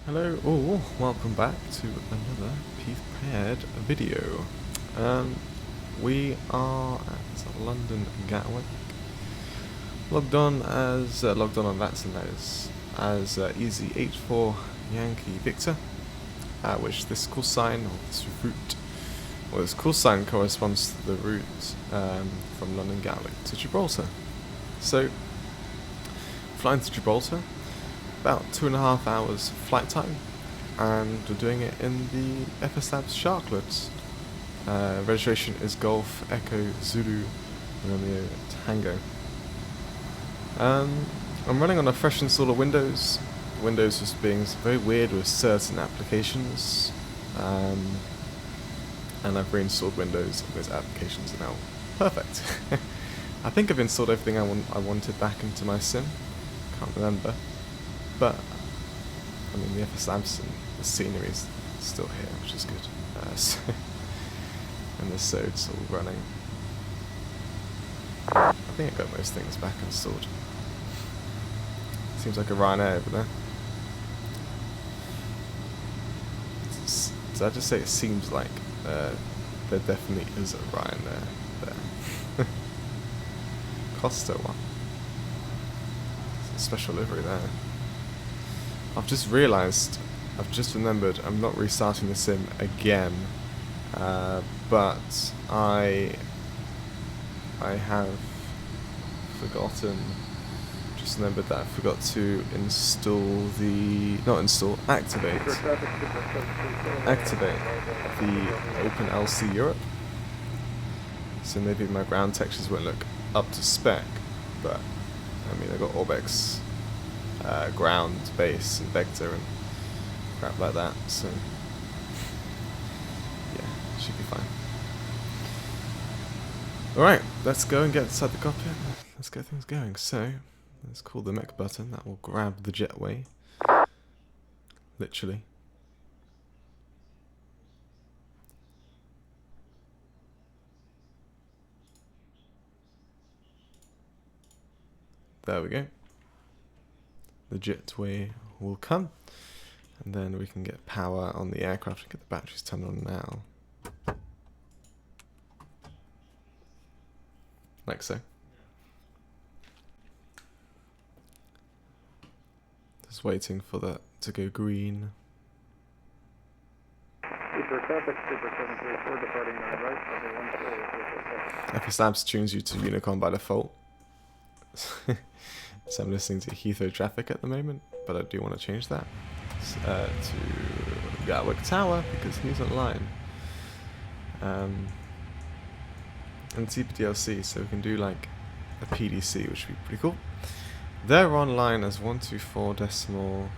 Hello all, welcome back to another P3 video. We are at London Gatwick, logged on on VATSIM as Easy84 Yankee Victor, which this call sign, or this route, or this call sign corresponds to the route from London Gatwick to Gibraltar. So, flying to Gibraltar, about 2.5 hours flight time, and we're doing it in the FSLabs Sharklets. Registration is Golf Echo Zulu Romeo Tango. I'm running on a fresh install of Windows. Windows just being very weird with certain applications, and I've reinstalled Windows, and those applications are now perfect. I think I've installed everything I wanted back into my sim. Can't remember. But, I mean, the FSLabs and the scenery is still here, which is good. And the sode's all running. I think I got most things back installed. Seems like a Ryanair over there. Did I just say it seems like? There definitely is a Ryanair there. Costa one. Special livery there. I've just remembered, I'm not restarting the sim again, but I have forgotten, just remembered that I forgot to activate the OpenLC Europe, so maybe my ground textures won't look up to spec, but I mean I got Orbx, ground, base, and vector, and crap like that, so yeah, should be fine. Alright, let's go and get inside the cockpit. Let's get things going. So, let's call the mech button, that will grab the jetway. Literally. There we go. The jetway will come, and then we can get power on the aircraft and get the batteries turned on now. Like so. Just waiting for that to go green. FSLabs tunes you to Unicorn by default. So I'm listening to Heathrow traffic at the moment, but I do want to change that to Gatwick Tower because he's online. And TPDLC, so we can do like a PDC, which would be pretty cool. They're online as 124.225.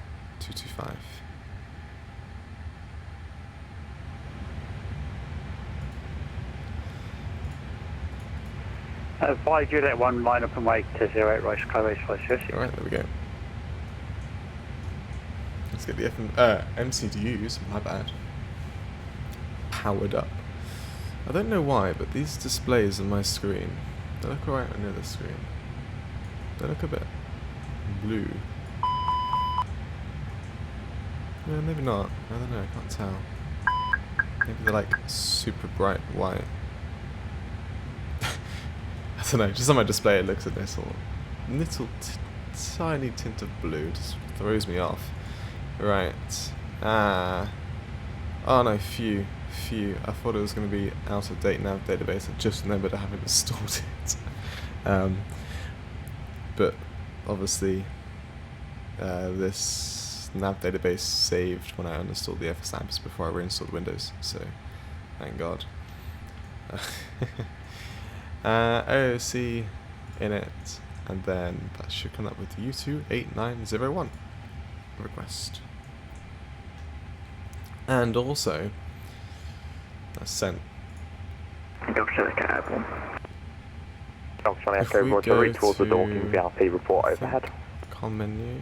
Fly Juliet 1, line up and wait to 08 right, Skyway 550. Alright, there we go. Let's get the MCDUs, my bad, powered up. I don't know why, but these displays on my screen, they look alright on the other screen. They look a bit blue. No, maybe not. I don't know, I can't tell. Maybe they're like super bright white. I don't know, just on my display it looks at this little tiny tint of blue, just throws me off. Right. Oh no, phew. I thought it was going to be out of date nav database, I just remembered I haven't installed it. But obviously this nav database saved when I uninstalled the FSLabs before I reinstalled Windows, so thank God. AOC in it, and then that should come up with the U28901 request. And also, that's sent. Delta Airborne. Delta If we Airborne, go reach towards the door, to VLP report overhead. Com menu.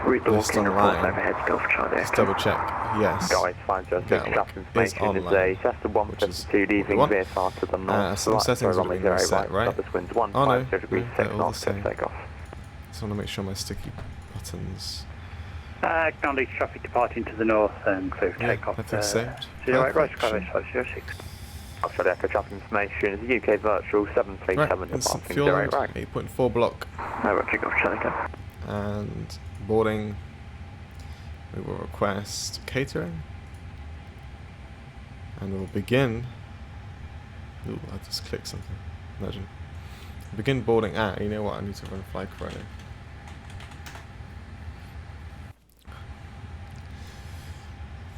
Read the List walking report online. overhead, Delta Charlie. Let's double check. Yes. Guys, find just Gatwick staff is information is online, a Cessna 152 leaving what we VSR to the north. some settings would have been reset, right? This wind's 150 Oh no, degrees they're 6 all the knots, same. take off. Just want to make sure my sticky buttons Acknowledge traffic departing to the north and clear Yeah, takeoff. everything's saved. 08 right, Perfection. Skyway 506. Australia Echo traffic information is UK Virtual 737 Right, instant departing fuel 08 load, right. 8.4 block, Over, kick off Challenger. and boarding. We will request catering, and we'll begin. Ooh, I just clicked something. Imagine. Begin boarding at. You know what? I need to run flight chrono.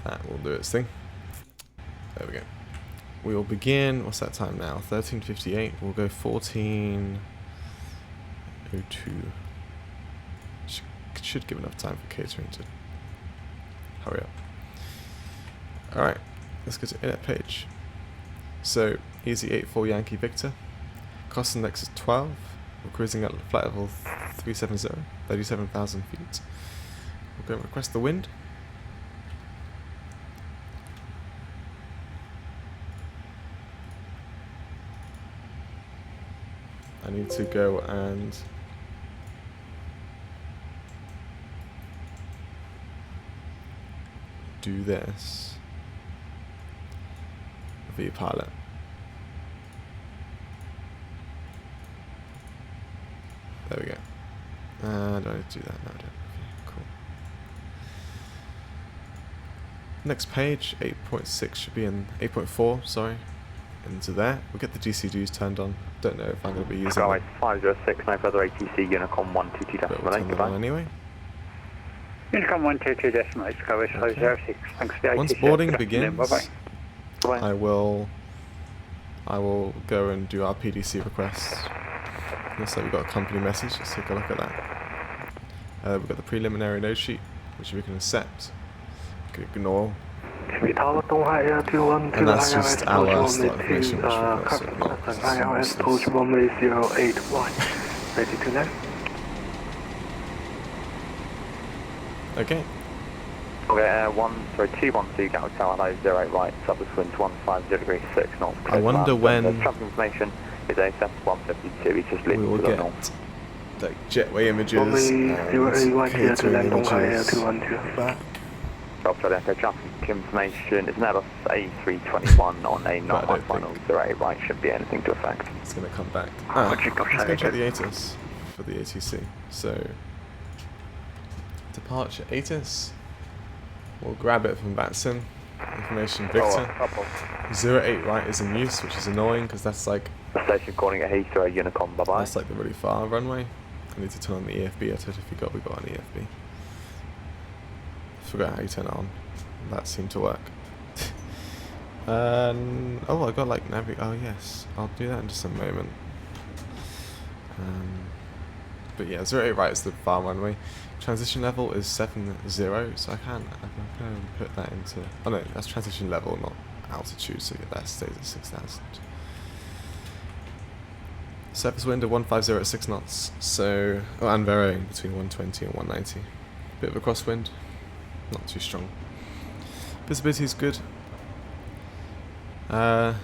That will do its thing. There we go. We will begin. What's that time now? 13:58. We'll go 14:02. Should give enough time for catering to hurry up. Alright, let's go to init page. So, easy 84 Yankee Victor. Cost index is 12. We're cruising at flight level 370, 37,000 feet. We'll go request the wind. I need to go and do this via pilot. There we go. Do I need to do that? No, I don't. Okay, cool. Next page, 8.6 should be in 8.4, sorry. Into there. We'll get the GCDs turned on. Don't know if I'm going to be using Skyway them, 506, no further ATC, Unicom but we'll turn 122.8, them on goodbye. anyway. Unicom 122.8, Skyway 506. Thanks for the Once ATC. boarding Good afternoon, begins, bye-bye. Goodbye. I will go and do our PDC requests. Looks like we've got a company message. Let's take a look at that. We've got the preliminary node sheet, which we can accept, we can ignore, and that's just our slot information, which we can also ignore. Ready to land? Okay, Okay, 212 Gatwick Tower, hello, 08 right, subsequent 150 degrees 6 knots. I wonder when Traffic information is a 152, it's just we leaving will to the get north. like jetway images and catering images back. Australia Echo traffic information is now A321 on a But I non don't final think 08 right, shouldn't be anything to affect. it's going to come back. Let's go check the ATIS for the ATC. So, departure ATIS. We'll grab it from VATSIM. Information Victor. 08 right is in use, which is annoying because that's like Station calling at Heathrow, Unicom, bye bye. that's like the really far runway. I need to turn on the EFB. I totally forgot we got an EFB. Forgot how you turn it on. That seemed to work. Oh, I got like oh yes, I'll do that in just a moment. But yeah, 08 right is the far runway. Transition level is 70, so I can put that into. Oh no, that's transition level, not altitude. So yeah, that stays at 6,000. Surface wind of 150 at 6 knots. So and varying between 120 and 190. Bit of a crosswind, not too strong. Visibility is good. Does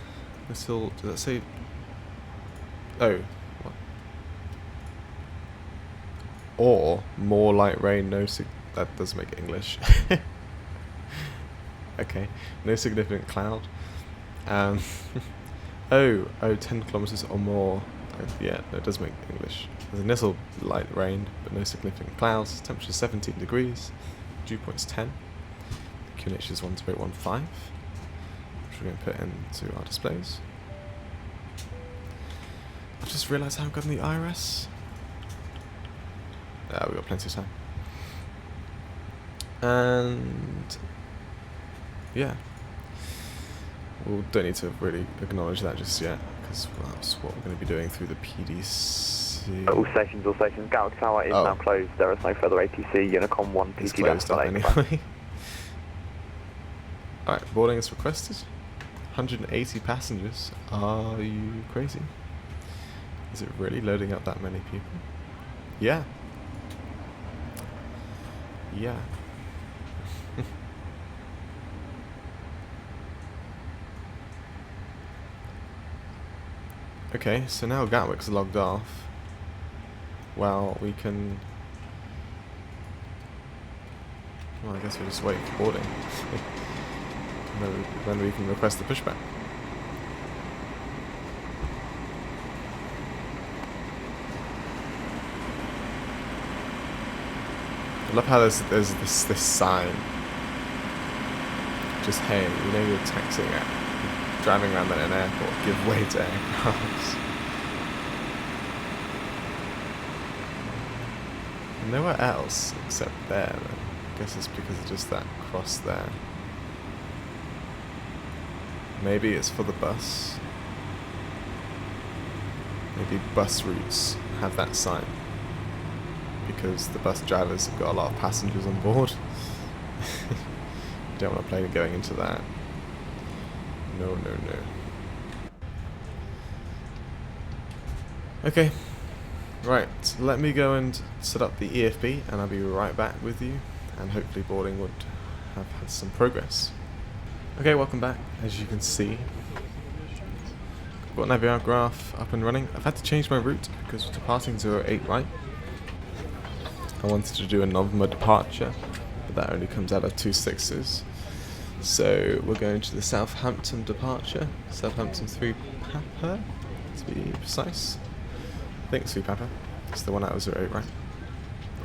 that say? Oh. What? Or more light rain, that does make it English. Okay, no significant cloud. Oh, 10 kilometers or more. Yeah, no, it does make English. There's a little light rain, but no significant clouds. Temperature 17 degrees. Dew point's 10. QNH is 12815, which we're going to put into our displays. I just realised I haven't gotten the IRS. We've got plenty of time. And yeah, we don't need to really acknowledge that just yet, because that's what we're going to be doing through the PDC. All stations, Gatwick Tower is now closed. There is no further ATC. Unicom 1 It's PT closed up -8. anyway. Alright, boarding is requested. 180 passengers. Are you crazy? Is it really loading up that many people? Yeah. Yeah. Okay, so now Gatwick's logged off. Well, we can Well, I guess we'll just wait for boarding. Then we can request the pushback. I love how there's this sign. Just, hey, you know you're taxiing at, driving around at an airport, give way to aircrafts. Nowhere else except there, though. I guess it's because of just that cross there. Maybe it's for the bus. Maybe bus routes have that sign. Because the bus drivers have got a lot of passengers on board. You don't want a plane going into that. No. Okay. Right, let me go and set up the EFB and I'll be right back with you, and hopefully boarding would have had some progress. Okay, welcome back. As you can see, I've got Navigraph up and running. I've had to change my route because we're departing 08 right. I wanted to do a November departure, but that only comes out of 2 6s. So we're going to the Southampton departure, Southampton 3 Papa, to be precise. I think 3 Papa. It's the one out of 08, right?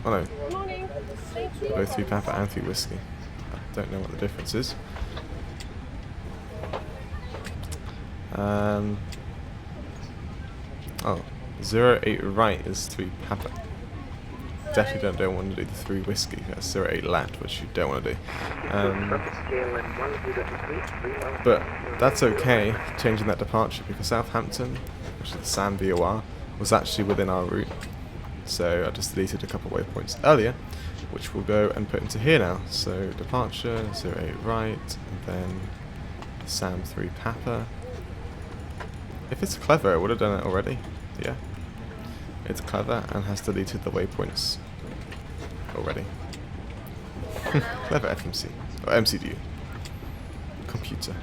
Oh no. Morning. Thank you. Both 3 Papa and 3 Whiskey. I don't know what the difference is. Oh, 08 right is 3 Papa. Definitely don't want to do the 3 Whiskey. That's 08 left, which you don't want to do. But that's okay, changing that departure, because Southampton, which is the Sam VOR, was actually within our route. So I just deleted a couple of waypoints earlier, which we'll go and put into here now. So departure, 08 right, and then Sam 3 Papa. If it's clever, it would have done it already. Yeah. It's clever and has deleted the waypoints already. Clever FMC. Or MCDU. Computer.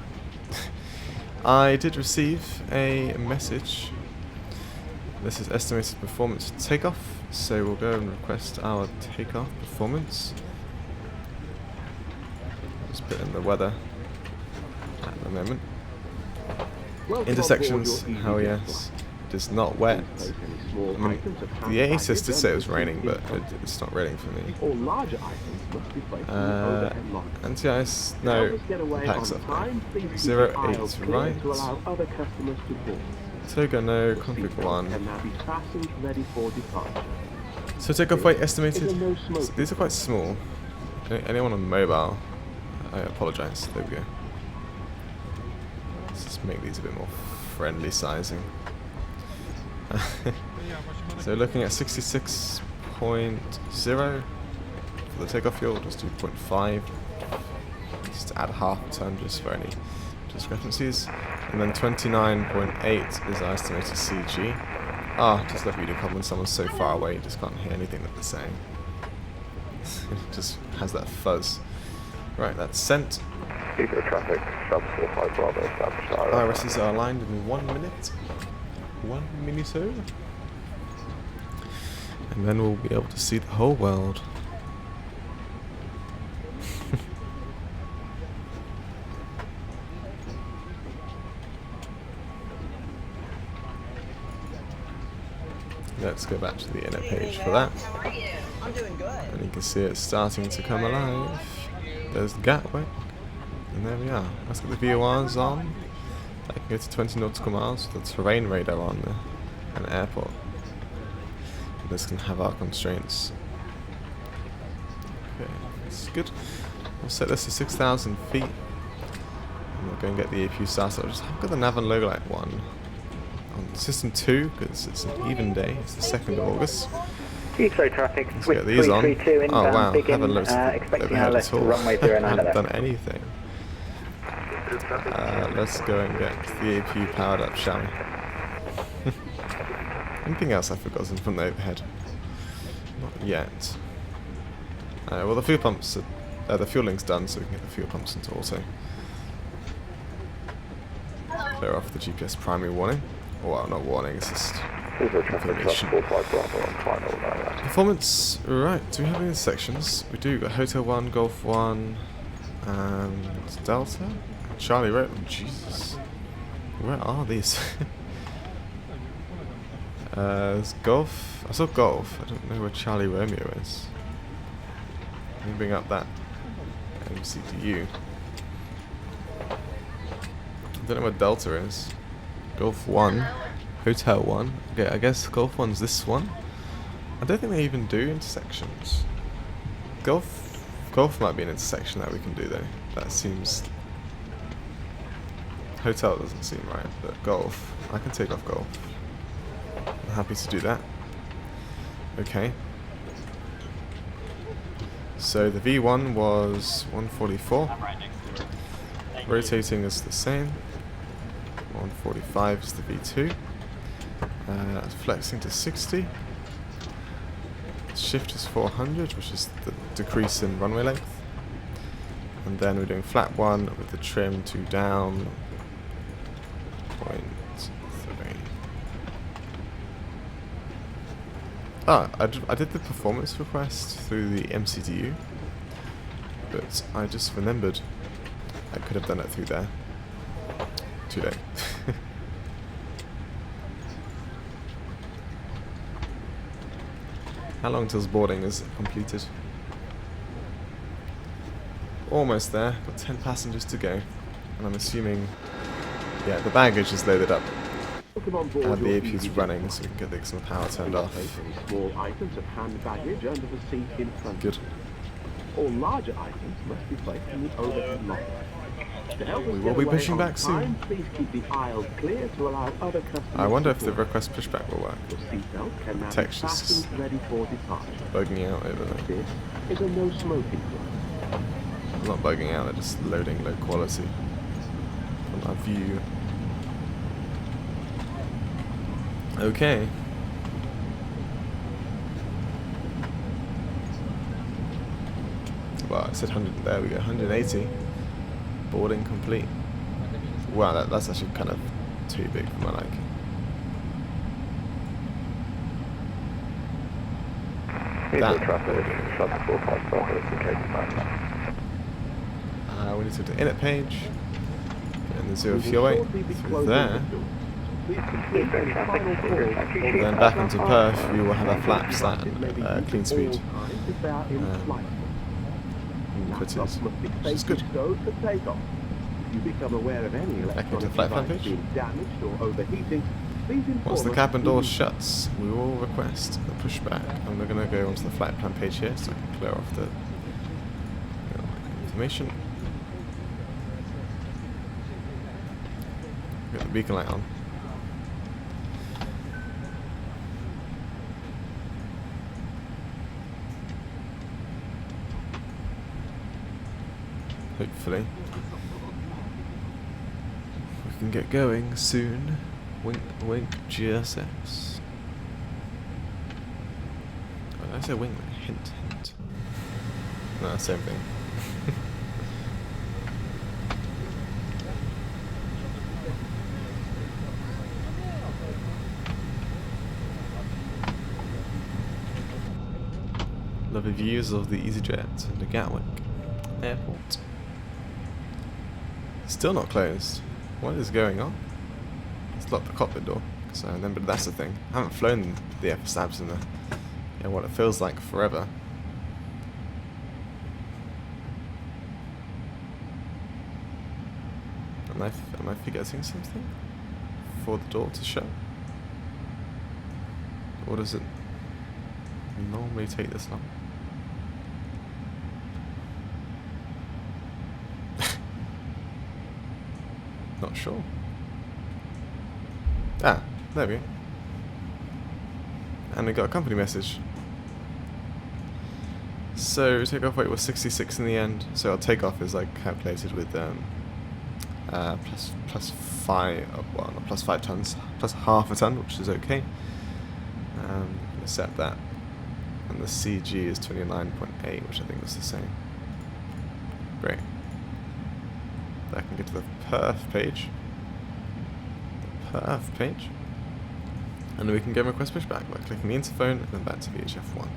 I did receive a message. This is estimated performance takeoff, so we'll go and request our takeoff performance. Just put in the weather at the moment. Intersections, hell yes. It is not wet. I mean, the ASIS did say it was raining, but it's not raining for me. Anti-ice, no, packs up. 08 right. Toga no, config 1. So takeoff weight estimated. So these are quite small. Anyone on mobile? I apologise. There we go. Let's just make these a bit more friendly sizing. So looking at 66.0 for the takeoff fuel, just do 0.5. Just to add half a ton just for any discrepancies. And then 29.8 is our estimated CG. Just love reading comments, someone's so far away you just can't hear anything that they're saying. It just has that fuzz. Right, that's sent. Traffic, sub 45 Bravo, IRSs are aligned in 1 minute. 1 minute. And then we'll be able to see the whole world. Let's go back to the inner page for that. How are you? I'm doing good. And you can see it's starting to come alive. There's Gatwick. And there we are. Let's get the VORs on. I can go to 20 nautical miles with the terrain radar on there. And airport. And this can have our constraints. Okay, that's good. We'll set this to 6,000 feet. And we'll go and get the APU started. I'll just have got the nav and logo light one on system 2 because it's an even day. It's the 2nd of August. Heathrow traffic, Let's switch get these on. 332 inbound, Oh wow, begin, haven't looked expecting overhead our left at to all. runway 09 Haven't left. done anything. Let's go and get the APU powered up, shall we? Anything else I've forgotten from the overhead? Not yet. Well, the fuel pumps, the fueling's done, so we can get the fuel pumps into auto. Clear off the GPS primary warning. Well, not warning, it's just EasyJet traffic, information. 45 Bravo on final. Performance, right, do we have any sections? We do, got Hotel 1, Golf 1, and Delta? Charlie Romeo, Jesus. Where are these? There's Golf, I saw Golf, I don't know where Charlie Romeo is. Let me bring up that MCDU. I don't know where Delta is. Golf 1, Hotel 1, okay, I guess Golf 1's this one. I don't think they even do intersections. Golf might be an intersection that we can do though. That seems... Hotel doesn't seem right, but Golf, I can take off Golf. I'm happy to do that. Okay. So the V1 was 144. Rotating is the same. 145 is the V2. Flexing to 60. Shift is 400, which is the decrease in runway length. And then we're doing flap 1 with the trim to down 0.3. Ah, I did the performance request through the MCDU, but I just remembered I could have done it through there. Too late. How long till boarding is completed? Almost there, got 10 passengers to go. And I'm assuming, yeah, the baggage is loaded up. The AP is running, so we can get some power turned off. Small items of hand baggage under the seat in front. Good. All larger items must be placed in the overhead locker. To help us We get will be away pushing on back soon. time, please keep the aisles clear to allow other customers. I wonder if to the board. request pushback will work. Your seatbelt can now be Text is fastened ready for departure. bugging out over there. This is a no smoking zone. It's not bugging out, they're just loading low quality from our view. Okay. Well, I said 100, there we go, 180. Boarding complete. Wow, that's actually kind of too big for my liking. EasyJet traffic, traffic 45 Bravo, indicated We need to do the init page. And the zero fuel weight through there. Then back into perf, we will have our flaps at clean speed. Inputted, which is good. Back into flight plan page. Once the cabin door shuts, we will request a pushback, and we're going to go onto the flight plan page here so we can clear off the information. Get the beacon light on. Hopefully we can get going soon. Wink wink GSX. Oh, did I say wink wink? Hint hint. No, same thing. Lovely views of the EasyJet and the Gatwick airport. Still not closed. What is going on? Let's lock the cockpit door. So I remember that's the thing. I haven't flown the FSLabs in what it feels like forever. Am I forgetting something for the door to shut? Or does it normally take this long? Not sure. Ah, there we go. And we got a company message. So takeoff weight was 66 in the end. So our takeoff is like calculated with plus 5 tons, plus half a ton, which is okay. Accept that. And the CG is 29.8, which I think was the same. Great. I can get to the perf page. The perf page. And then we can go and request pushback by clicking the interphone and then back to VHF1.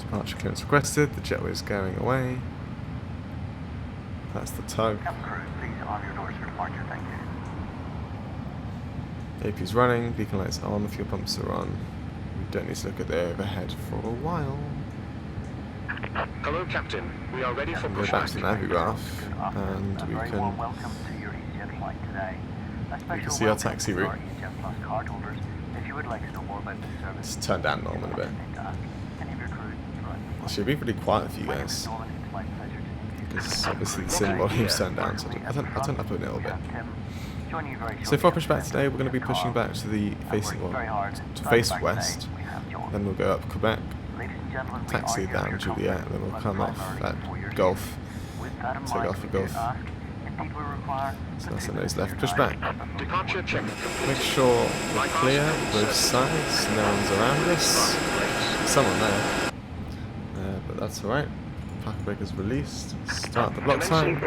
Departure clearance requested, the jetway is going away. That's the tug. AP's running, beacon lights are on, the fuel pumps are on. We don't need to look at the overhead for a while. Hello, Captain. We are ready for Go back to the Navigraph and we can see our taxi route. Let's turn down normal a bit. It should be pretty quiet for you guys, because obviously the sim volume's turned down, so I'll turn up a little bit. So for our pushback today, we're going to be pushing back to the to face west, then we'll go up Quebec, taxi down Juliet, then we'll come off at Gulf, take off for Gulf. So that's the nose left. Push back. Make sure we're clear both sides, no one's around us. Someone there. But that's alright. Parking brake is released. Start the block time.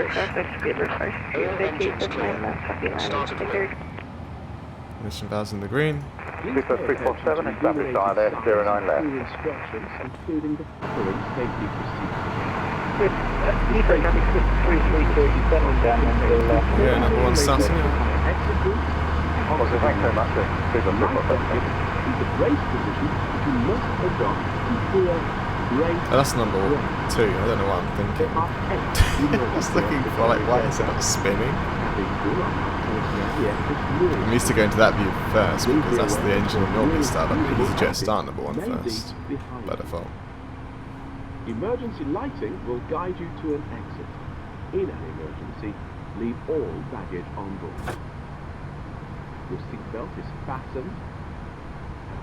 Mission valves in the green. Super 347, establish ILS 09 left. Instructions, including the following safety procedures. Yeah, number one starting. Also, thanks very much. Super 347. In the brace position, you must adopt clear brace. Oh, that's number 2. I don't know what I'm thinking. I was looking for like, why is it not spinning? I'm used to going to that view first because that's the engine we normally start up. EasyJet start number 1 first by default. Emergency lighting will guide you to an exit. In an emergency, leave all baggage on board. Your seatbelt is fastened,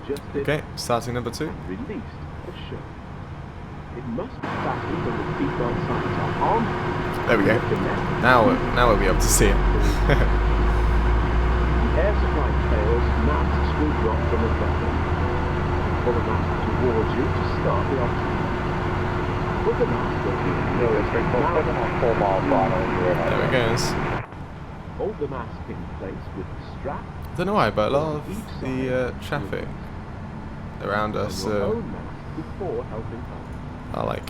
adjusted, Okay, starting number 2. and released as shown. It must be fastened when the seatbelt signs are on. There we go. Now we'll be able to see it. The air supply fails, masks will drop from the cabin. Pull the mask towards you to start the oxygen. Put the mask on you. There it goes. Hold the mask in place with the strap. I don't know why, but a lot of the traffic around us on your own mask before helping others. are like,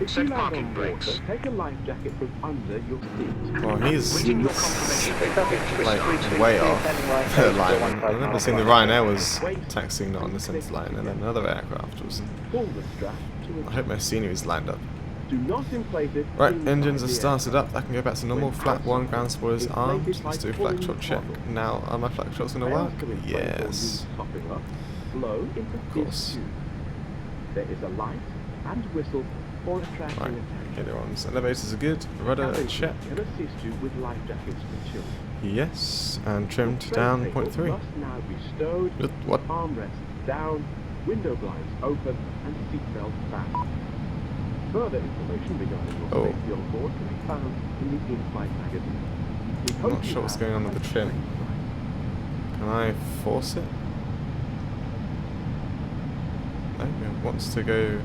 If Set you land parking on water, brakes. take a life jacket from under your seat. well, he's Waiting your confirmation. like way off the line. I remember seeing the Ryanair was taxiing not on the centre line, and then another aircraft was. Pull the strap to I hope my scenery's lined up. Do not inflate it. Right, inside engines are the started up. I can go back to normal. Flap 1, ground spoilers armed. Let's do a flat shot check. Now, are my flat shots going to work? Yes. Topping up. Blow into course. this tube. There is a light and whistle for attracting Right, attention. ailerons. Elevators are good. Rudder Cabin check. crew can assist you with life jackets for children. Yes, and trimmed down Tray tables 0.3. must now be stowed, What? armrests down, window blinds open, and seatbelt fastened. Further information regarding your Oh. safety on board can be found in the in-flight magazine. We I'm hope not you sure what's have going on with a the trim. safe flight. Can I force it? No, it wants to go.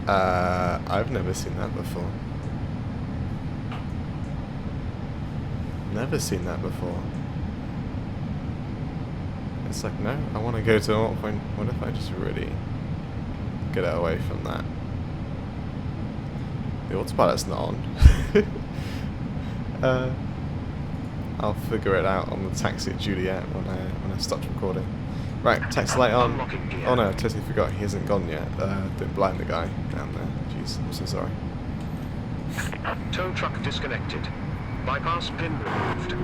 I've never seen that before. Never seen that before. It's like, no, I want to go to 0.1. What if I just really get it away from that? The autopilot's not on. I'll figure it out on the taxi at Juliet when I stopped recording. Right, taxi light on. Oh no, I totally forgot, he hasn't gone yet. Didn't blind the guy down there. Jeez, I'm so sorry. Tow truck disconnected. Bypass pin removed.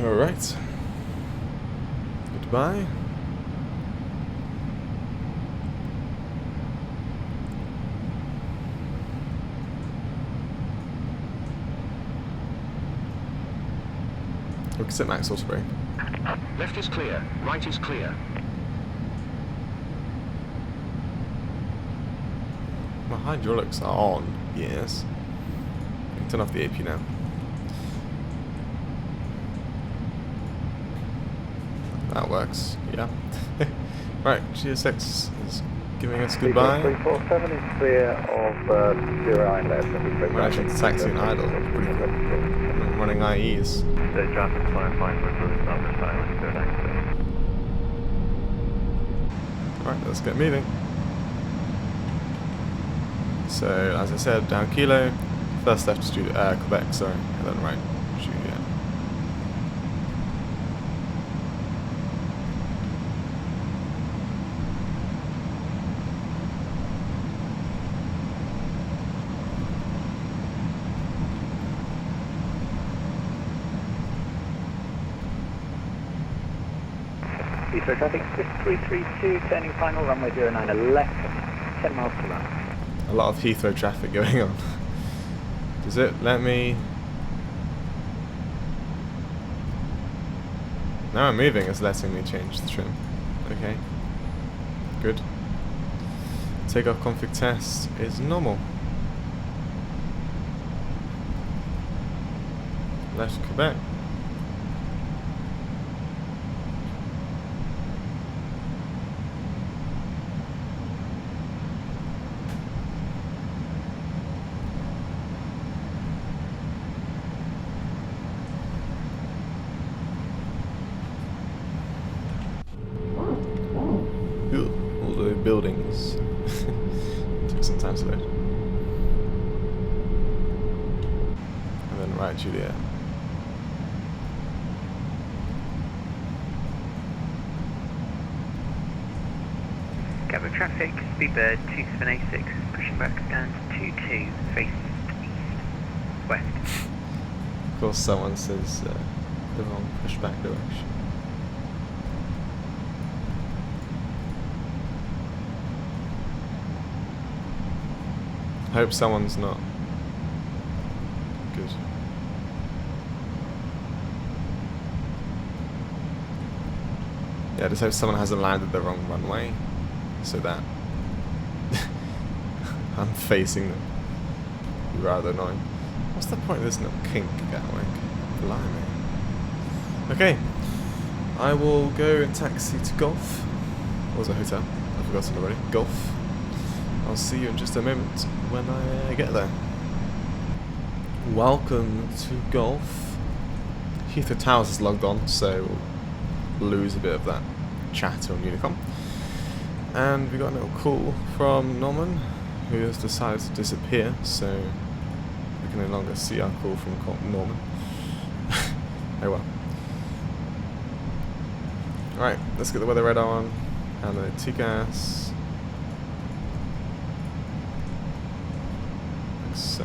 Alright. Goodbye. We can set max auto brake. Left is clear. Right is clear. My hydraulics are on, yes. I can turn off the AP now. That works, yeah. Right, GSX is giving us goodbye. 347 is clear of 09 left. We're actually taxiing idle. Pretty cool. We're running IEs. The traffic flying fine with the Southern Island 09. Alright, let's get moving. So, as I said, down Kilo, first left to Quebec, sorry, and then right, Juliet. Heathrow traffic 332, turning final, runway 09 left, 10 miles to run. A lot of Heathrow traffic going on. Does it let me... Now I'm moving, it's letting me change the trim. Okay. Good. Takeoff config test is normal. Left Quebec. All the buildings. Took some time to load. And then right, Juliet. Gatwick traffic, Speedbird 2786, pushing back down to 22, face east, west. Of course, someone says the wrong pushback direction. I hope someone's not good. Yeah, I just hope someone hasn't landed the wrong runway, so that I'm facing them. It'd be rather annoying. What's the point of this little kink, Gatwick? Blimey. Okay, I will go and taxi to Golf. Or was it hotel? I've forgotten already. Golf. I'll see you in just a moment when I get there. Welcome to Golf. Heathrow Towers is logged on, so we'll lose a bit of that chatter on Unicom. And we got a little call from Norman, who has decided to disappear, so we can no longer see our call from Norman. Oh well. Alright, let's get the weather radar on, and the TCAS. So,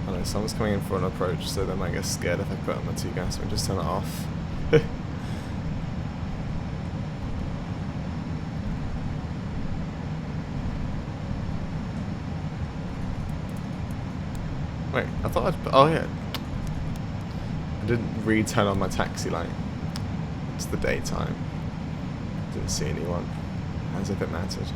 I know someone's coming in for an approach, so they might get scared if I put on my TCAS, so we just turn it off. Wait, I thought I'd put, oh yeah. I didn't re-turn on my taxi light. It's the daytime. Didn't see anyone, as if it mattered.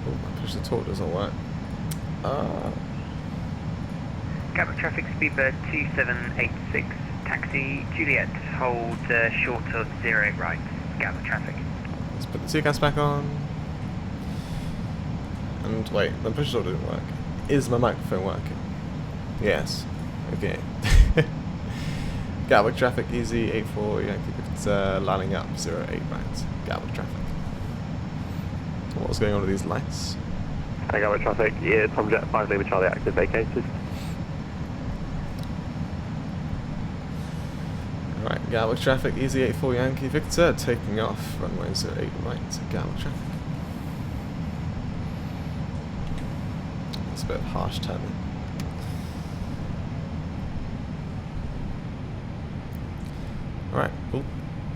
Oh, my push the talk doesn't work. Gatwick traffic, Speedbird 2786, taxi Juliet, hold short of 08 right, Gatwick traffic. Let's put the TCAS back on. And wait, the push talk didn't work. Is my microphone working? Yes. Okay. Gatwick traffic, easy 84, Yankee, it's lining up 08 right, Gatwick traffic. What's going on with these lights? Hey, Gatwick traffic, yeah, Tomjet 5 Lima Charlie active vacated. Alright, Gatwick traffic, easy 84 Yankee Victor, taking off, runway 08 right, Gatwick traffic. That's a bit of harsh turning. Alright, cool.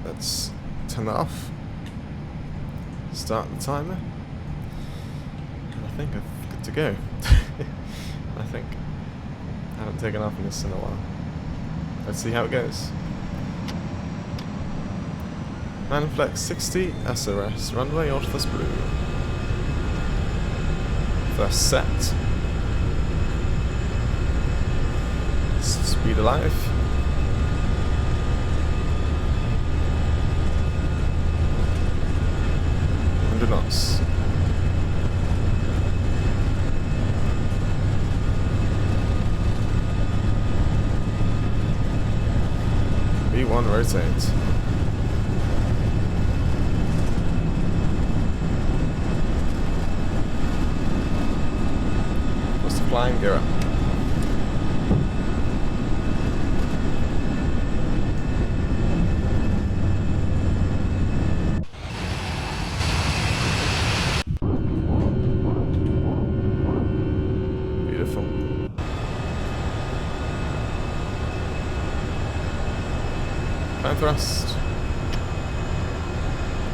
Let's turn that off. Start the timer. And I think I'm good to go. I think. I haven't taken off in this in a while. Let's see how it goes. Manflex 60 SRS, runway Orthos Blue. First set. Speed alive. Knots. V1 rotate. What's the flying gear up? Thrust.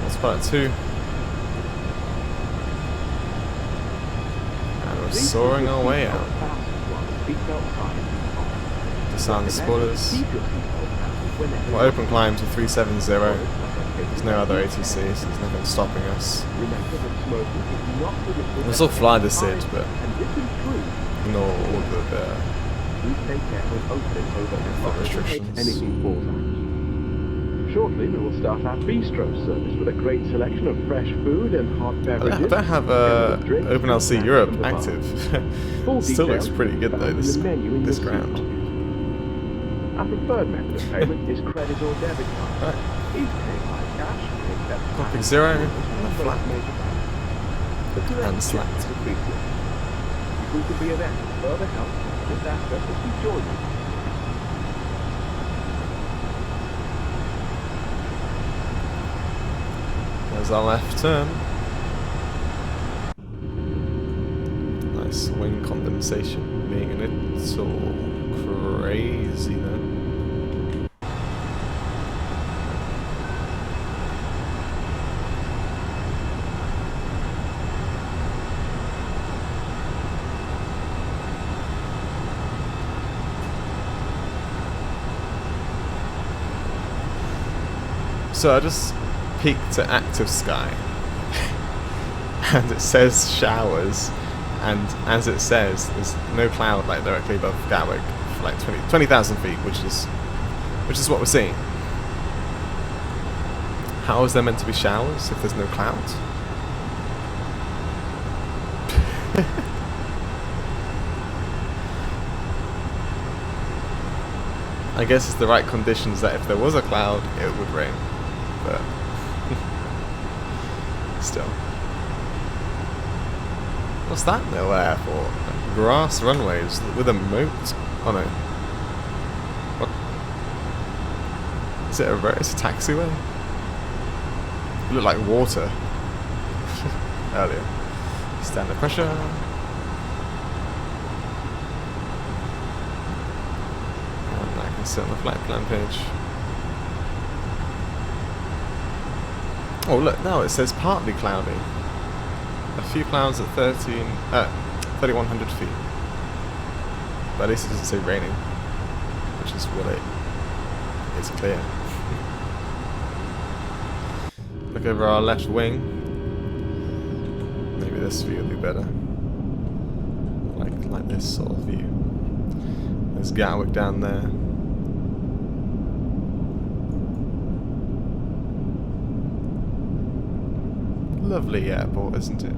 Let's pilot 2. And we're soaring our way out. Disarm the spoilers. We're open climb to 370. There's no other ATCs, so there's nothing stopping us. We'll still fly the SID, but ignore all the restrictions. Shortly, we will start our bistro service with a great selection of fresh food and hot beverages. I don't have OpenLC Europe active. Still looks pretty good though, this ground. Our preferred method of payment is credit or debit card. Please pay by cash. Copy 0, and flat. And slacked. If we could be of any further help, just ask us if we join you. There's our left turn. Nice wing condensation being in it. It's all crazy then. So I just peaked to active sky and it says showers, and as it says there's no cloud like directly above Gatwick for like 20,000 feet, which is what we're seeing. How is there meant to be showers if there's no clouds? I guess it's the right conditions that if there was a cloud it would rain, but still. What's that little airport? Grass runways with a moat? Oh no. What? Is it a road? It's a taxiway? It looked like water. Earlier. Standard pressure. And I can sit on the flight plan page. Oh look, now it says partly cloudy. A few clouds at 3,100 feet. But at least it doesn't say raining, which is what it is clear. Look over our left wing. Maybe this view will be better. Like this sort of view. There's Gatwick down there. Lovely airport, isn't it?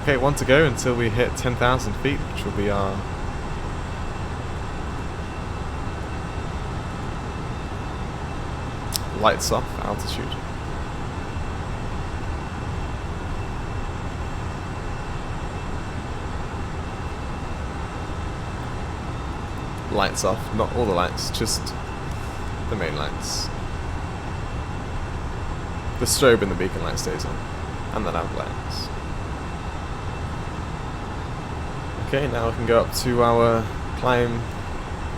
Okay, 1 to go until we hit 10,000 feet, which will be our lights off altitude. Lights off, not all the lights, just the main lights. The strobe and the beacon light stays on, and the nav lights. Okay, now we can go up to our climb,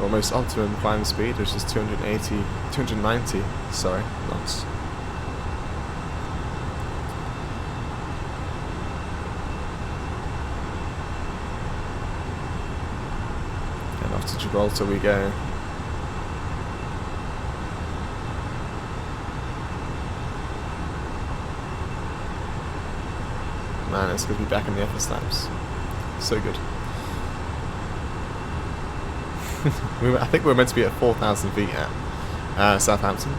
almost optimum climb speed, which is 290 knots. into Gibraltar we go. Man, it's good to be back in the FSLabs. So good. I think we were meant to be at 4,000 feet at Southampton.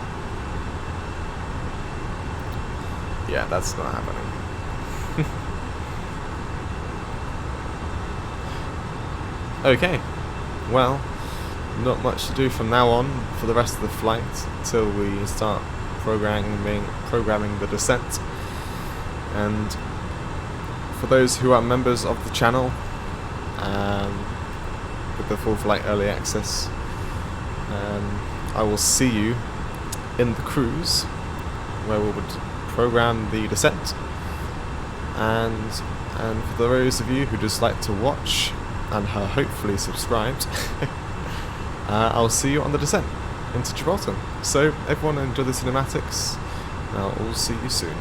Yeah, that's not happening. Okay, well, not much to do from now on for the rest of the flight until we start programming the descent. And for those who are members of the channel, with the full flight early access, I will see you in the cruise where we would program the descent. And for those of you who just like to watch and are hopefully subscribed, I'll see you on the descent into Gibraltar. So everyone enjoy the cinematics, and I'll all see you soon.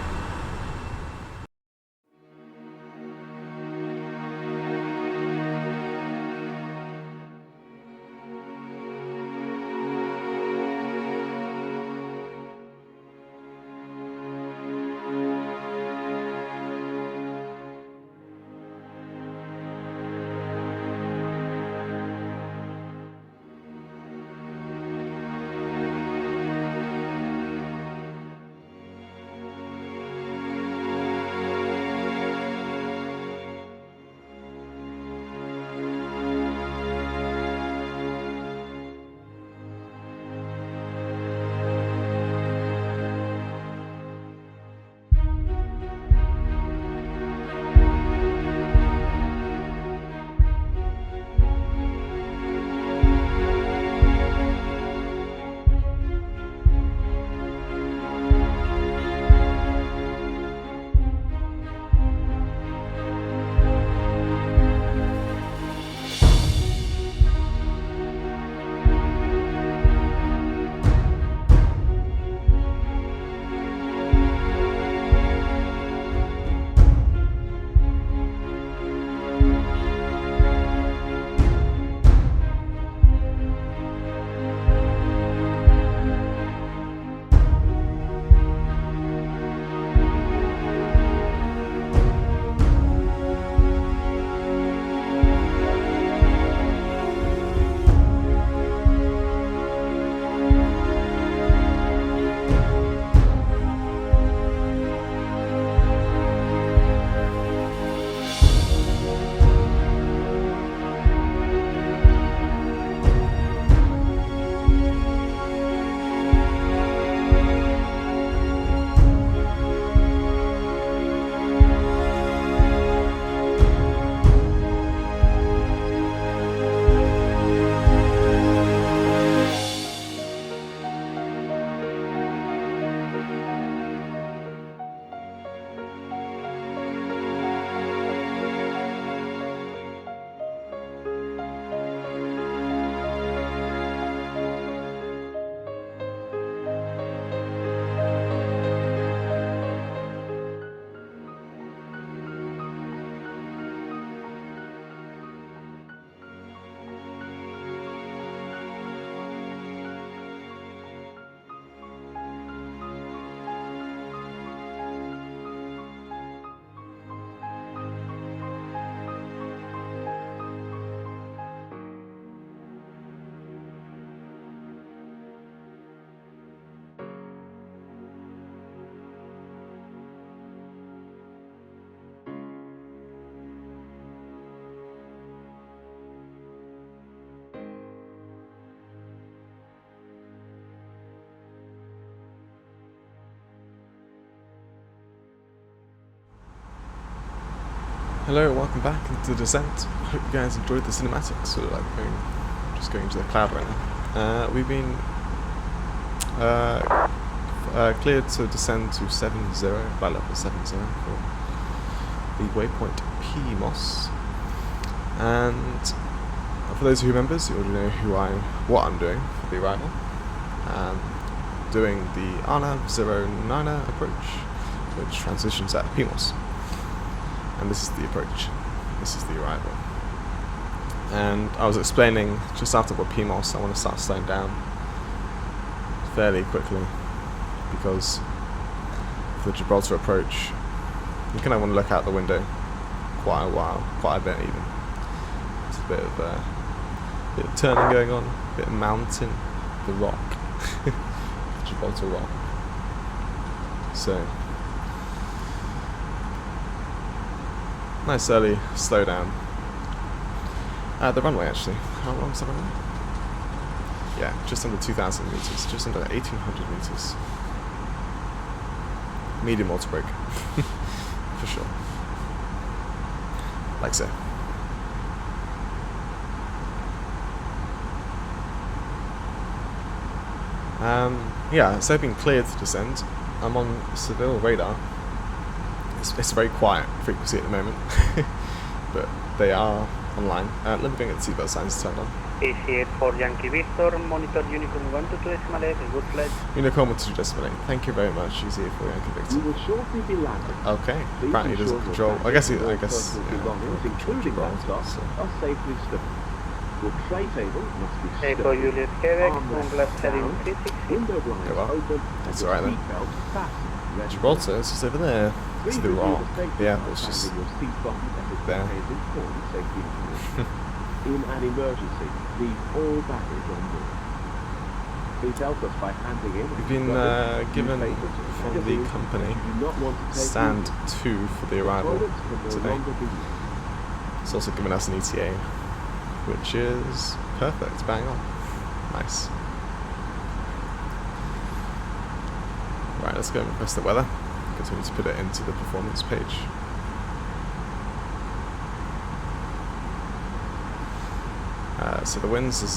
Hello, welcome back into the descent. Hope you guys enjoyed the cinematics. So like just going to the cloud right now. We've been cleared to descend to 70, flight level 70 for the waypoint PMOS. And for those who members, you already know what I'm doing for the arrival. Doing the RNAV 09er approach, which transitions at PMOS. And this is the approach. This is the arrival. And I was explaining just after what PMOS I want to start slowing down fairly quickly, because for the Gibraltar approach you kind of want to look out the window quite a while, quite a bit even. There's a bit of turning going on, a bit of mountain, the rock, Gibraltar rock. So nice early slowdown at the runway. Actually, how long is the runway? Yeah, just under 2,000 meters, just under 1,800 meters. Medium water break, for sure. Like so. Yeah, so I've been cleared to descend. I'm on Seville radar. It's a very quiet frequency at the moment, but they are online. Let me go get the seatbelt signs turned on. EasyJet for Yankee Victor, monitor Unicorn 122.8, good flight. Unicorn 122.8, thank you very much, EasyJet for Yankee Victor. We will shortly be landing. Okay, Please apparently he doesn't ensure control, your I guess, personal belongings, including laptops, so. are safely stowed. Your tray table must be Hey, stowed. for Juliet Quebec, Armrests Congress heading down, 360. window blinds well, open, that's and your alright then. seatbelt fastened, ready to Gibraltar is just over there. It's Please the review rock. safety Yeah, guide it's just and your seat button as it there. contains important safety information. In an emergency, leave all baggage on board. Please help us by handing in. We've been given from the company stand 2 for the arrival today. It's also given us an ETA, which is perfect, bang on. Nice. Right, let's go and request the weather, because we need to put it into the performance page. So the winds are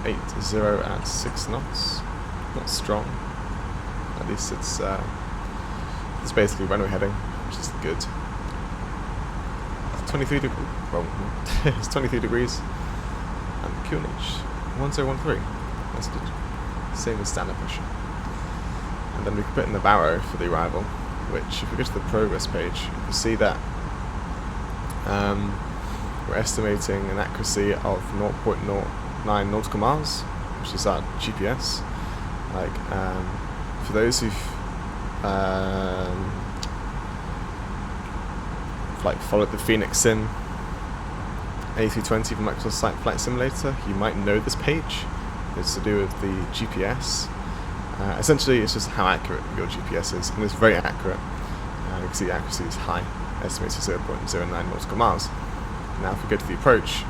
080 at 6 knots. Not strong. At least it's basically runway heading, which is good. It's 23 degrees. Well, it's 23 degrees. And QNH 1013. That's good. Same as standard pressure. And then we can put in the Barrow for the arrival, which, if we go to the progress page, you can see that we're estimating an accuracy of 0.09 nautical miles, which is our GPS. Like, for those who've like followed the Phoenix Sim A320 from Microsoft Flight Simulator, you might know this page. It's to do with the GPS. Essentially, it's just how accurate your GPS is, and it's very accurate. You can see the accuracy is high, estimated 0.09 nautical miles. Now if we go to the approach,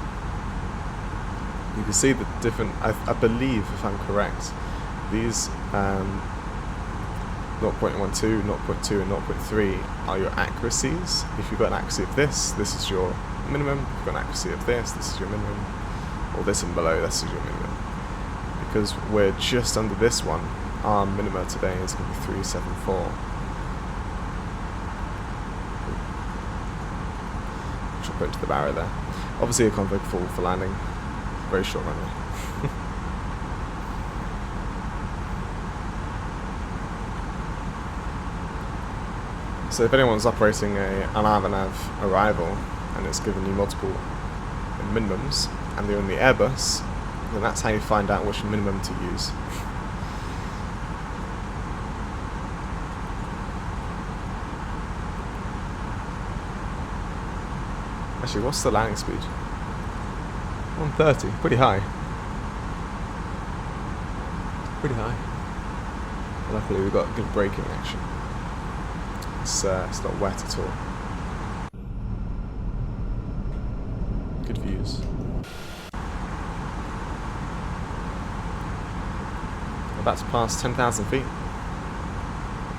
you can see the different, I believe, if I'm correct, these 0.12, 0.2 and 0.3 are your accuracies. If you've got an accuracy of this is your minimum. If you've got an accuracy of this is your minimum. Or this and below, this is your minimum. Because we're just under this one, our minimum today is going to be 374. Put into the Barrow there. Obviously a config full for landing. Very short runway. So if anyone's operating an ARV arrival and it's given you multiple minimums and they're in the Airbus, then that's how you find out which minimum to use. Actually, what's the landing speed? 130, pretty high. Pretty high. Luckily we've got good braking action. It's not wet at all. Good views. We're about to pass 10,000 feet.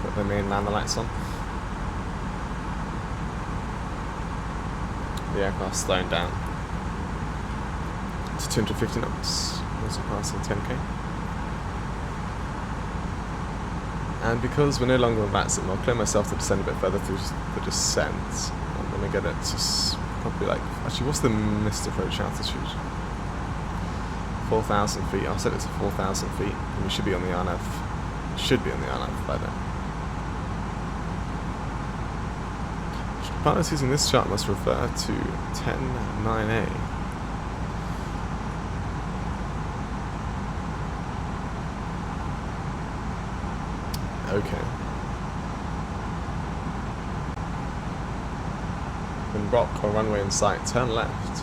Put the main lander lights on. The aircraft's slowing down to 250 knots, also passing 10k. And because we're no longer on VATSIM, I'll clear myself to descend a bit further through the descent. I'm going to get it to probably like, actually what's the missed approach altitude? 4,000 feet, I'll set it to 4,000 feet, and we should be on the RNAV, by then. Pilots using this chart must refer to 10.9a. open rock or runway in sight, turn left.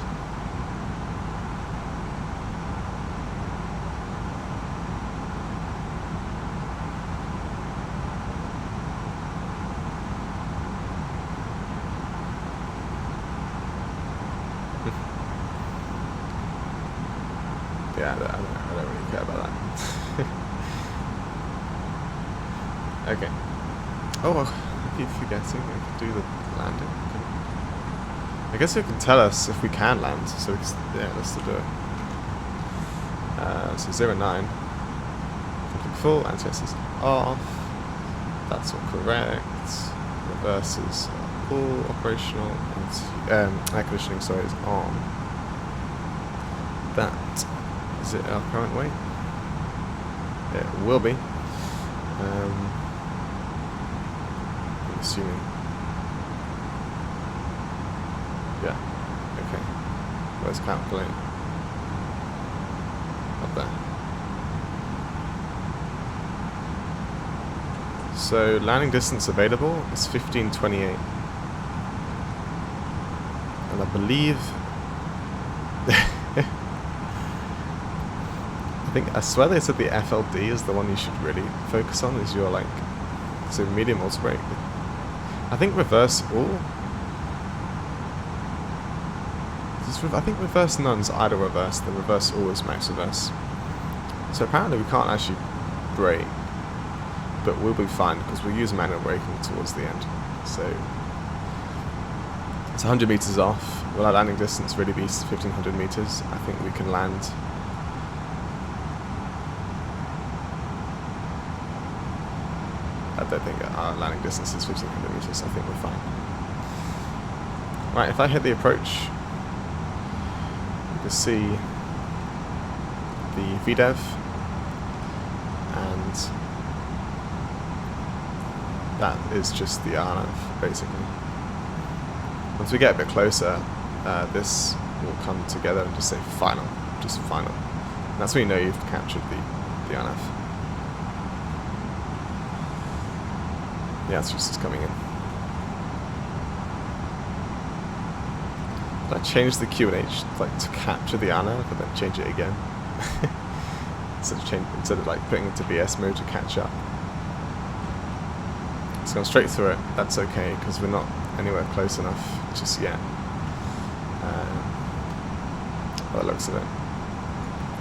Yeah, I don't really care about that. Okay. Oh, I keep forgetting I can do the landing. I guess it can tell us if we can land, so yeah, let's do it. So 09. Full, anti-SS off. That's all correct. Reverses all operational. Air conditioning, sorry, is on. That is it our current weight? It will be. I'm assuming. Yeah. Okay. Let's calculate. Up there. So landing distance available is 1528. And I believe I swear they said the FLD is the one you should really focus on, is your like, so medium auto brake. I think reverse all. I think reverse none's idle reverse, the reverse all is max reverse. So apparently we can't actually brake, but we'll be fine because we'll use manual braking towards the end. So it's 100 meters off. Will our landing distance really be 1500 meters? I think we can land. I don't think our landing distance is 1500 meters, so I think we're fine. Right, if I hit the approach, you can see the VDev, and that is just the RNAV, basically. Once we get a bit closer, this will come together and just say final, just final. And that's when you know you've captured the RNAV. Yeah, it's just coming in. Did I change the QNH like to capture the RNAV, but then change it again? instead of like putting it to BS mode to catch up. It's gone straight through it. That's okay because we're not anywhere close enough just yet. By the looks of it,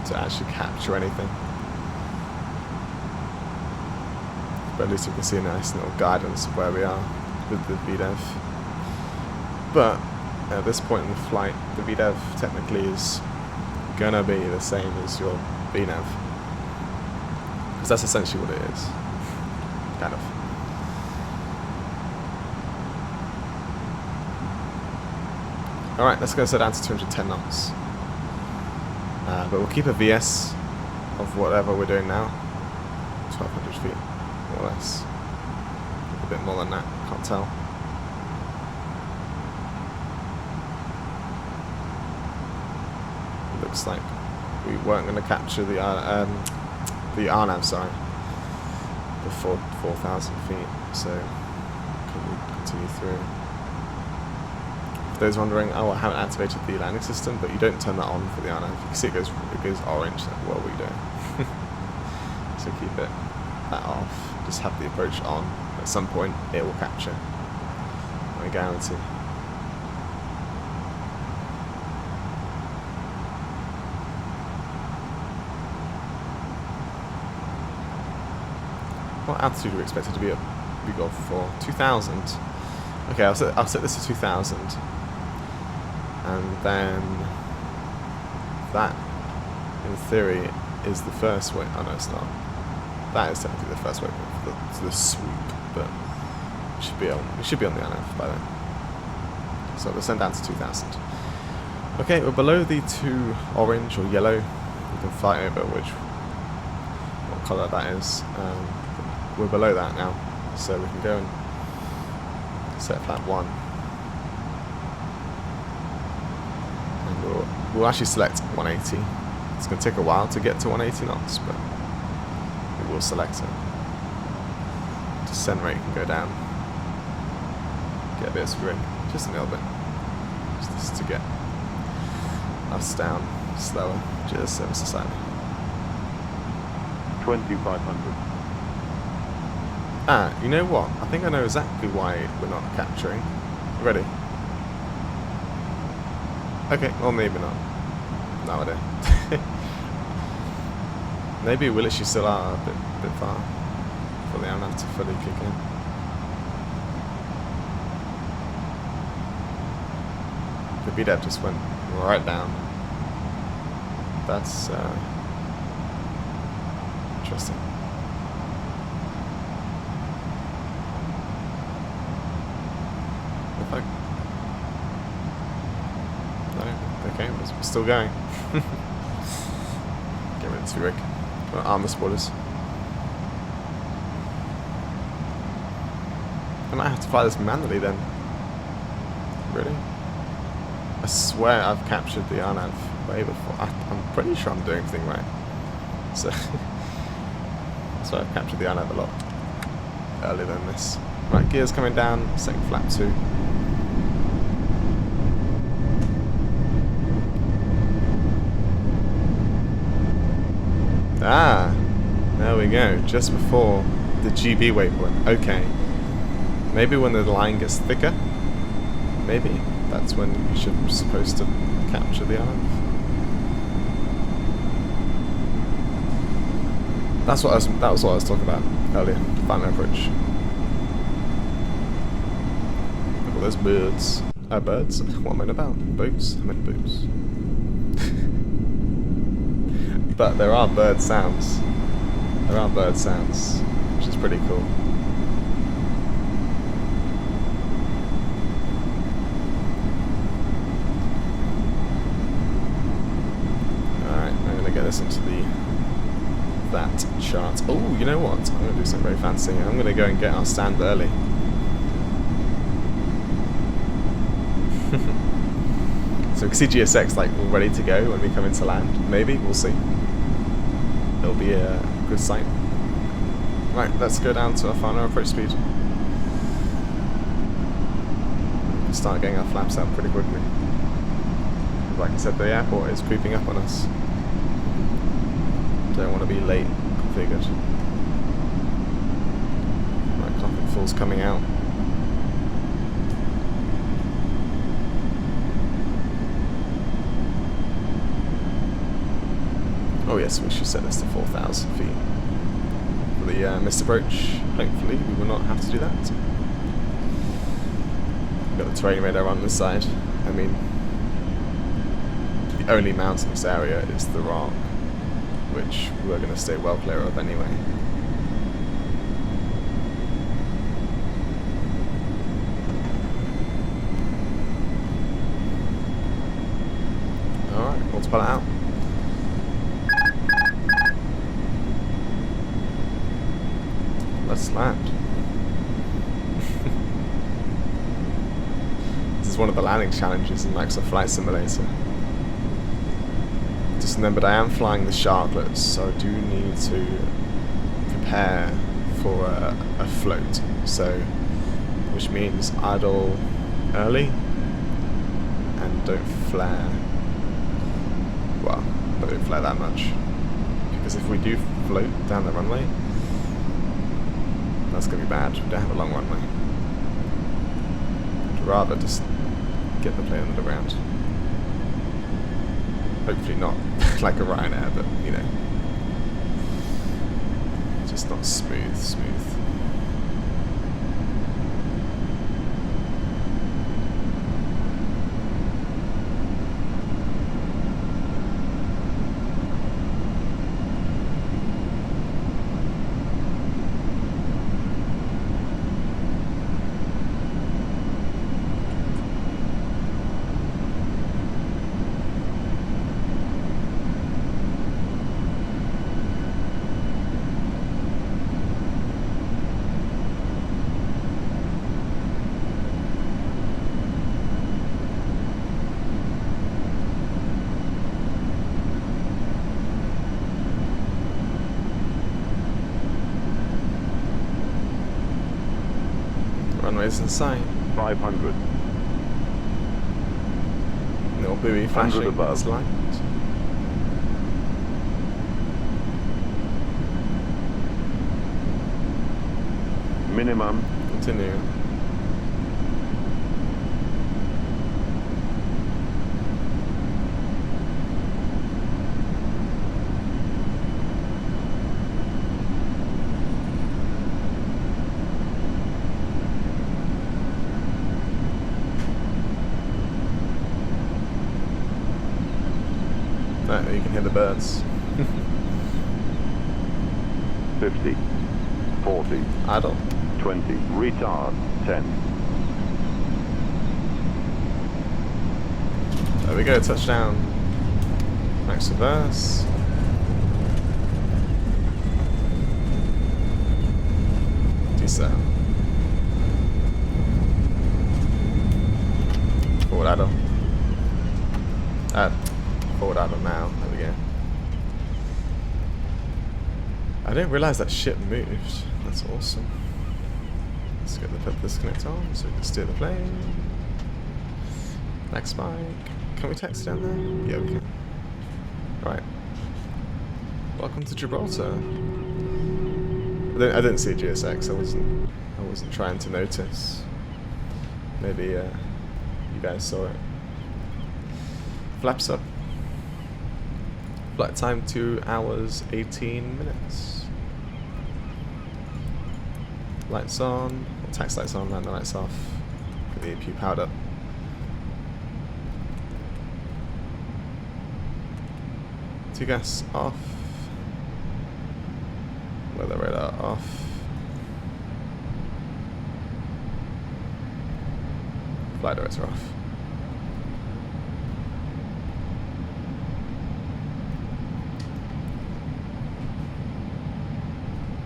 to actually capture anything. But at least you can see a nice little guidance of where we are with the VDev. But at this point in the flight, the VDev technically is gonna be the same as your VNav, because that's essentially what it is, kind of. All right, let's go set down to 210 knots. But we'll keep a VS of whatever we're doing now, 1200 feet. More or less. A bit more than that, can't tell. It looks like we weren't going to capture the RNAV, sorry, before 4,000 feet, so can we continue through? For those wondering, oh, I haven't activated the landing system, but you don't turn that on for the RNAV. You can see it goes orange, like, what are we doing? So keep that off. Just have the approach on. At some point, it will capture. I guarantee. What altitude are we expected to be at? We go for 2,000. Okay, I'll set this to 2,000, and then that, in theory, is the first way. Oh no, it's not. That is technically the first waypoint for the swoop, but we should be on the RNAV by then. So we'll send down to 2,000. Okay, we're below the 2 orange or yellow. You can fly over what colour that is. We're below that now, so we can go and set flat 1. And we'll actually select 180. It's going to take a while to get to 180 knots, but we'll select it. Descent rate can go down. Get a bit of spring, just a little bit. use this to get us down slower. Cheers, Service Society. 2500. Ah, you know what? I think I know exactly why we're not capturing. Ready? Okay, or maybe not. No idea. Maybe we literally still are a bit far for the ANAV to fully kick in. The BDAP just went right down. That's interesting. If I... No, okay, we're still going. Get rid of this rig. Armor spoilers. I might have to fly this manually then. Really? I swear I've captured the ANAV way before. I'm pretty sure I'm doing everything right. So, that's why I've captured the ANAV a lot earlier than this. Right, gears coming down, second flap 2. Ah, there we go, just before the GB waypoint. Okay. Maybe when the line gets thicker, maybe that's when you're supposed to capture the ANAV. That was what I was talking about earlier. Final approach. Look at those birds. Birds? What am I about? Boats? I meant boats. But there are bird sounds. There are bird sounds, which is pretty cool. Alright, I'm going to get this into the VAT chart. Oh, you know what? I'm going to do something very fancy. I'm going to go and get our stand early. So we can see GSX like all ready to go when we come into land. Maybe, we'll see. It'll be a good sight. Right, let's go down to our final approach speed. Start getting our flaps out pretty quickly. Like I said, the airport is creeping up on us. Don't want to be late configured. Right, Clopping Fall's coming out. Oh yes, we should set this to 4,000 feet. For the missed approach, hopefully we will not have to do that. We've got the terrain radar on this side. I mean, the only mountainous area is the Rock, which we're going to stay well clear of anyway. Alright, let's pull it out. Let's land. This is one of the landing challenges in Microsoft Flight Simulator. Just remembered I am flying the Sharklets, so I do need to prepare for a float. So, which means idle early and don't flare. Well, I don't flare that much, because if we do float down the runway, that's going to be bad. We don't have a long runway. I'd rather just get the plane on the ground. Hopefully not like a Ryanair, but you know, just not smooth. Runways in sight. 500. Little buoy flashing as light. Minimum. Continue. You can hear the birds. 50, 40, Idle. 20, retard, 10. There we go, touchdown. Max reverse. Descent. Forward idle. Forward idle now. There we go. I didn't realise that ship moved. That's awesome. Let's get the put this connect on so we can steer the plane. Next spike. Can we text down there? Yeah, we can. Right. Welcome to Gibraltar. I didn't see GSX. I wasn't trying to notice. Maybe you guys saw it. Flaps up. Flight time 2 hours 18 minutes. Lights on, or tax lights on, land the lights off. Get the AP powered up. Two gas off. Weather radar off. Flight director off.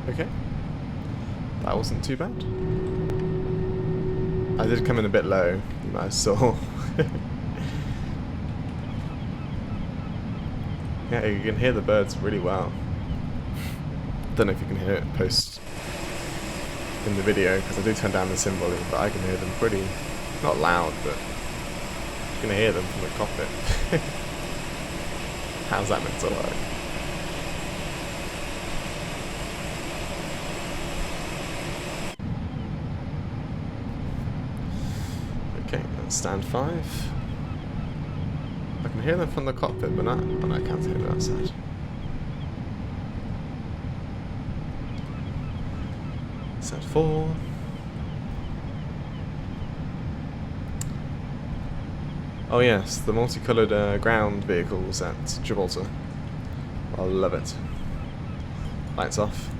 Okay, that wasn't too bad. I did come in a bit low, you might have saw. Yeah, you can hear the birds really well. Don't know if you can hear it post in the video, because I do turn down the sim volume, but I can hear them pretty, not loud, but you can hear them from the cockpit. How's that meant to work? Okay, that's stand 5. I can hear them from the cockpit, but not, oh no, I can't hear them outside. Stand 4. Oh yes, the multicoloured ground vehicles at Gibraltar. I love it. Lights off.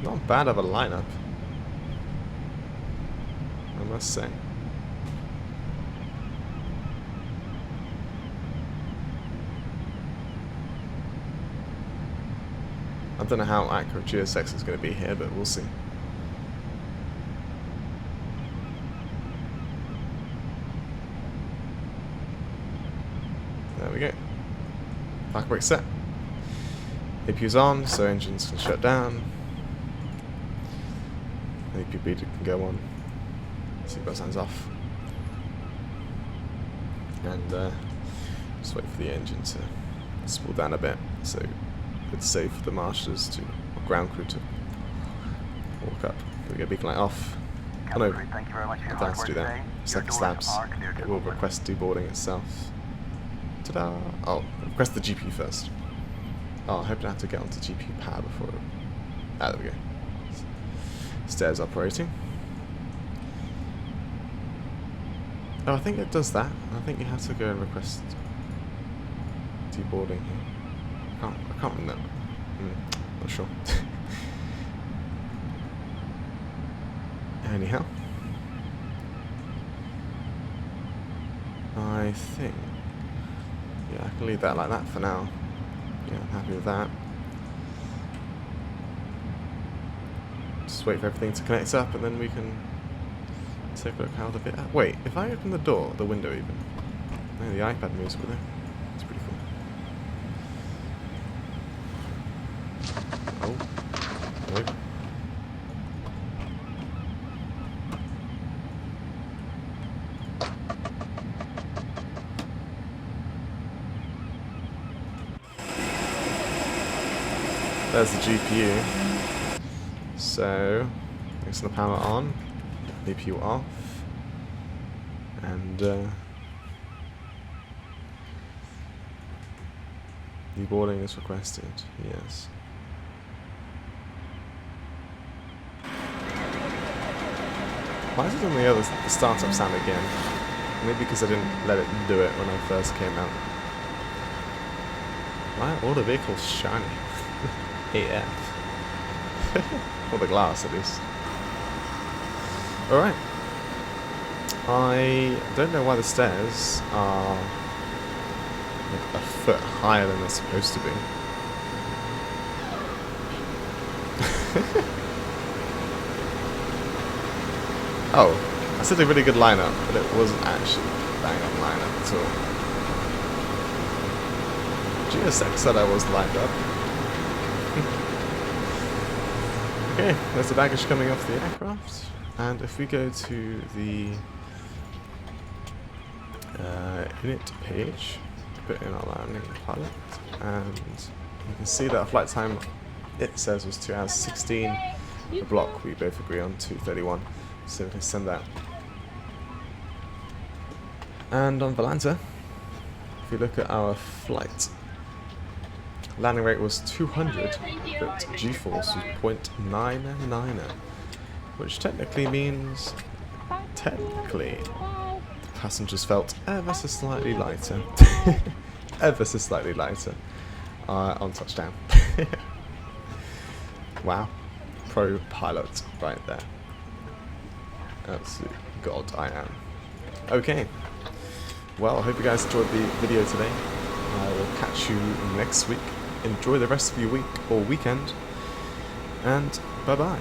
Not bad of a lineup, I must say. I don't know how accurate GSX is going to be here, but we'll see. There we go. Park brake set. APU's on, so engines can shut down. APU beater can go on. Seatbelt signs off. And just wait for the engine to spool down a bit, so it's safe for the marshals to, or ground crew to walk up. There we go, beacon light off. Oh no, I don't have to do that. FSLabs, it will request deboarding itself. Ta-da! Oh, request the GPU first. Oh, I hope I have to get onto GPU power before it... Ah, there we go. Stairs operating. Oh, I think it does that. I think you have to go and request deboarding here. I can't remember. Not sure. Anyhow, I think, yeah, I can leave that like that for now. Yeah, I'm happy with that. Just wait for everything to connect up, and then we can take a look how the bit. Wait, if I open the door, the window even, Yeah, the iPad moves with it. It's pretty cool. Oh. Hello. There's the GPU. So, next to the power on, GPU off, and deboarding is requested. Yes. Why is it on the startup sound again? Maybe because I didn't let it do it when I first came out. Why are all the vehicles shiny? AF. Or the glass, at least. Alright. I don't know why the stairs are like a foot higher than they're supposed to be. Oh, I said a really good lineup, but it wasn't actually a bang-on lineup at all. GSX said I was lined up. Okay, there's the baggage coming off the aircraft, and if we go to the init page, put in our landing pilot, and you can see that our flight time, it says, was 2 hours 16. The block we both agree on 2:31, so we can send that. And on Volanta, if you look at our flight, landing rate was 200, but G-force was 0.990, which technically means, the passengers felt ever so slightly lighter, ever so slightly lighter, on touchdown. Wow, pro pilot right there. Absolute god I am. Okay, well, I hope you guys enjoyed the video today. I will catch you next week. Enjoy the rest of your week or weekend, and bye bye.